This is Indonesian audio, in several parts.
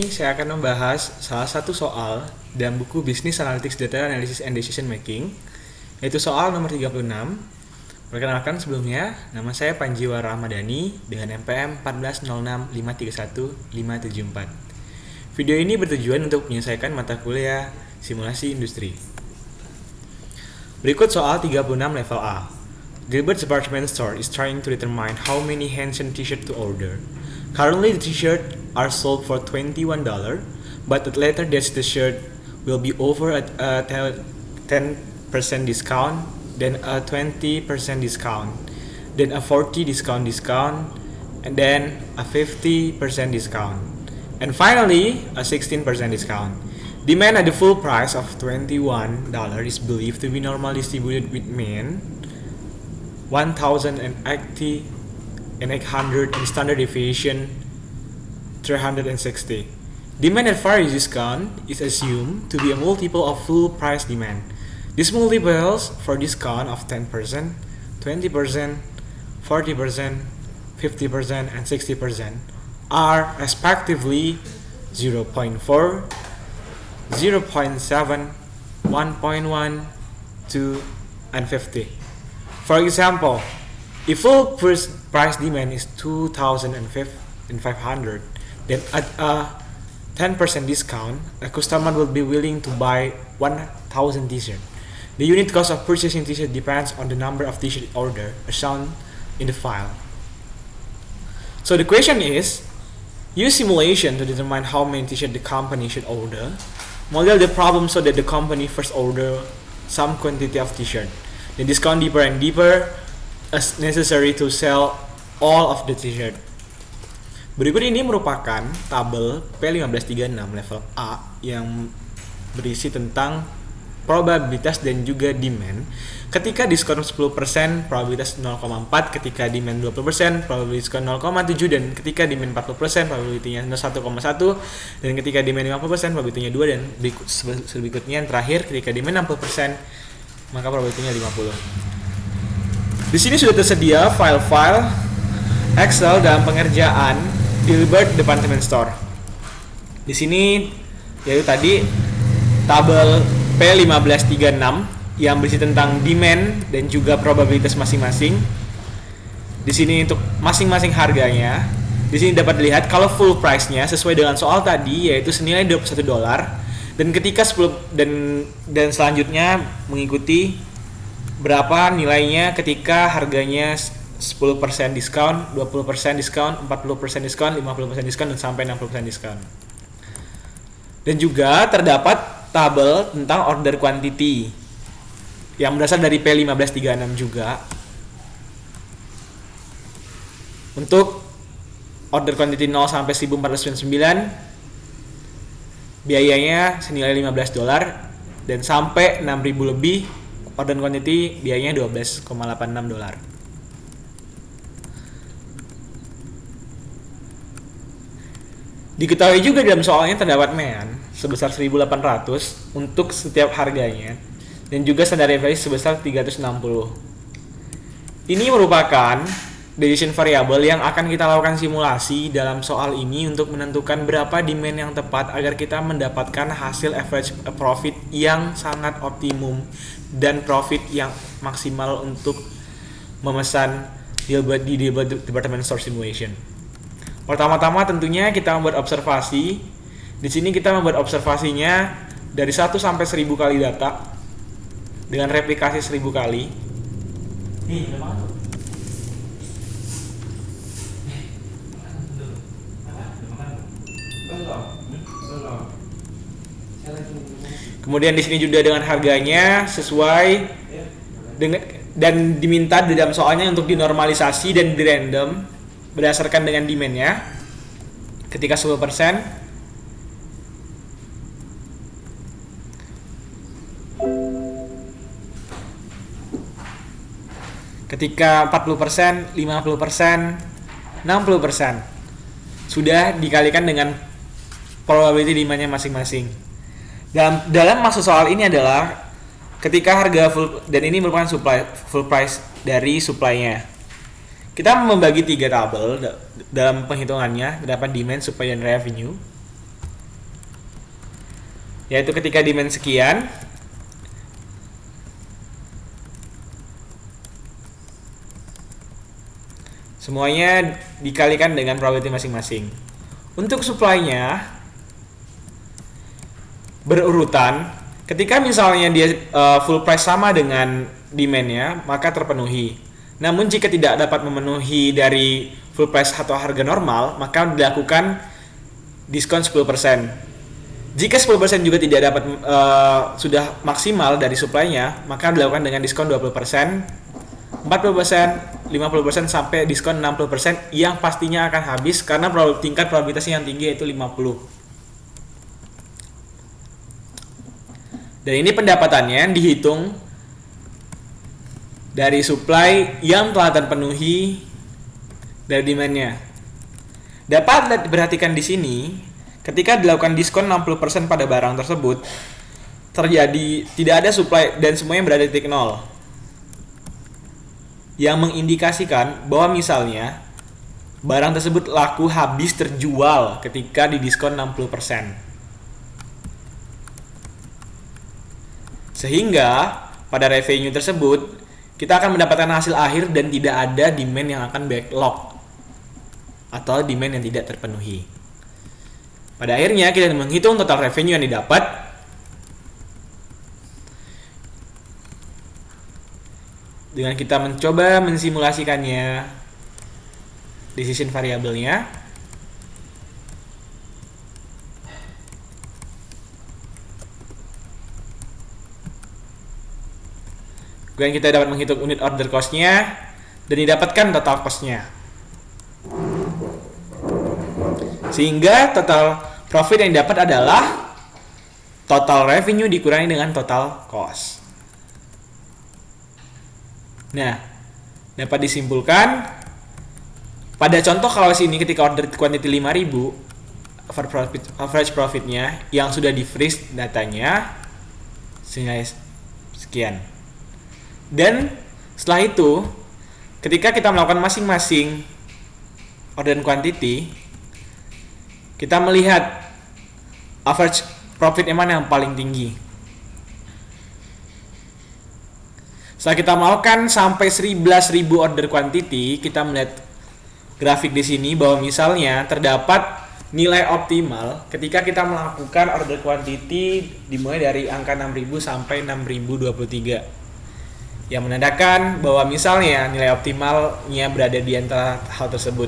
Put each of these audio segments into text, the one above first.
Ini saya akan membahas salah satu soal dalam buku Business Analytics Data Analysis and Decision Making, yaitu soal nomor 36. Perkenalkan sebelumnya, nama saya Panjiwa Ramadhani dengan NPM 14065315574. Video ini bertujuan untuk menyelesaikan mata kuliah simulasi industri. Berikut soal 36 level A. Gilbert's department store is trying to determine how many Hansen t-shirt to order. Currently, the t-shirts are sold for $21, but at later dates the shirt will be over at a 10% discount, then a 20% discount, then a 40% discount, and then a 50% discount, and finally a 16% discount. Demand at the full price of $21 is believed to be normally distributed with mean 1,080 and 800 and standard deviation 360. Demand at various discount is assumed to be a multiple of full price demand. These multiples for discount of 10%, 20%, 40%, 50%, and 60% are respectively 0.4, 0.7, 1.1, 2, and 50. For example, if full price demand is 2,500, then at a 10% discount, a customer will be willing to buy 1,000 t-shirts. The unit cost of purchasing t-shirt depends on the number of t-shirt order as shown in the file. So the question is, use simulation to determine how many t-shirt the company should order. Model the problem so that the company first order some quantity of t-shirt, then discount deeper and deeper as necessary to sell all of the t-shirt. Berikut ini merupakan tabel P1536 level A yang berisi tentang probabilitas dan juga demand. Ketika diskon 10%, probabilitas 0,4, ketika demand 20%, probabilitas diskon 0,7, dan ketika demand 40%, probabilitasnya 1,1, dan ketika demand 50%, probabilitasnya 2, dan berikutnya yang terakhir, ketika demand 60%, maka probabilitasnya 50. Di sini sudah tersedia file-file Excel dalam pengerjaan Gilbert Department Store. Di sini yaitu tadi tabel P1536 yang berisi tentang demand dan juga probabilitas masing-masing. Di sini untuk masing-masing harganya. Di sini dapat dilihat kalau full price-nya sesuai dengan soal tadi yaitu senilai $21 dan ketika 10 dan selanjutnya mengikuti berapa nilainya ketika harganya 10% diskon, 20% diskon, 40% diskon, 50% diskon, dan sampai 60% diskon. Dan juga terdapat tabel tentang order quantity yang berasal dari P1536 juga. Untuk order quantity 0 sampai 1499 biayanya senilai $15 dan sampai 6.000 lebih order quantity biayanya $12,86. Diketahui juga dalam soalnya terdapat mean sebesar 1.800 untuk setiap harganya dan juga standar deviation sebesar 360. Ini merupakan decision variable yang akan kita lakukan simulasi dalam soal ini untuk menentukan berapa demand yang tepat agar kita mendapatkan hasil average profit yang sangat optimum dan profit yang maksimal untuk memesan di Department Store Simulation. Pertama-tama tentunya kita membuat observasi. Di sini kita membuat observasinya dari 1 sampai 1000 kali data dengan replikasi 1000 kali. Kemudian di sini juga dengan harganya sesuai dengan dan diminta di dalam soalnya untuk dinormalisasi dan di random berdasarkan dengan demand-nya. Ketika 10%, ketika 40%, 50%, 60% sudah dikalikan dengan probability demand-nya masing-masing. Dalam maksud soal ini adalah ketika harga full, dan ini merupakan full price dari supply-nya. Kita membagi 3 tabel dalam penghitungannya, terdapat demand, supply, dan revenue. yaitu ketika demand sekian, semuanya dikalikan dengan probability masing-masing. Untuk supply-nya berurutan, ketika misalnya dia full price sama dengan demand-nya, maka terpenuhi. Namun jika tidak dapat memenuhi dari full price atau harga normal, maka dilakukan diskon 10%. Jika 10% juga tidak dapat sudah maksimal dari supply-nya, maka dilakukan dengan diskon 20%, 40%, 50% sampai diskon 60% yang pastinya akan habis karena tingkat probabilitasnya yang tinggi yaitu 50. Dan ini pendapatannya dihitung dari supply yang telah terpenuhi dari demand-nya. Dapat diperhatikan di sini, ketika dilakukan diskon 60% pada barang tersebut, terjadi tidak ada supply dan semuanya berada di titik nol. Yang mengindikasikan bahwa misalnya barang tersebut laku habis terjual ketika didiskon 60%. Sehingga pada revenue tersebut kita akan mendapatkan hasil akhir dan tidak ada demand yang akan backlog atau demand yang tidak terpenuhi. Pada akhirnya kita menghitung total revenue yang didapat dengan kita mencoba mensimulasikannya decision variabelnya. Kemudian kita dapat menghitung unit order cost-nya dan didapatkan total cost-nya. Sehingga total profit yang didapat adalah total revenue dikurangi dengan total cost. Nah, dapat disimpulkan pada contoh kalau sini ketika order quantity 5.000, average profit-nya yang sudah di freeze datanya senilai sekian. Dan setelah itu ketika kita melakukan masing-masing order quantity, kita melihat average profit yang mana yang paling tinggi. Setelah kita melakukan sampai 11.000 order quantity, kita melihat grafik di sini bahwa misalnya terdapat nilai optimal ketika kita melakukan order quantity dimulai dari angka 6.000 sampai 6.023. Yang menandakan bahwa misalnya nilai optimalnya berada di antara hal tersebut.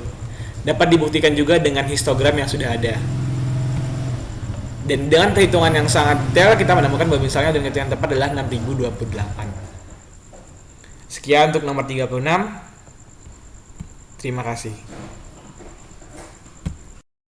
Dapat dibuktikan juga dengan histogram yang sudah ada. Dan dengan perhitungan yang sangat detail kita menemukan bahwa misalnya dengan yang tepat adalah 6028. Sekian untuk nomor 36. Terima kasih.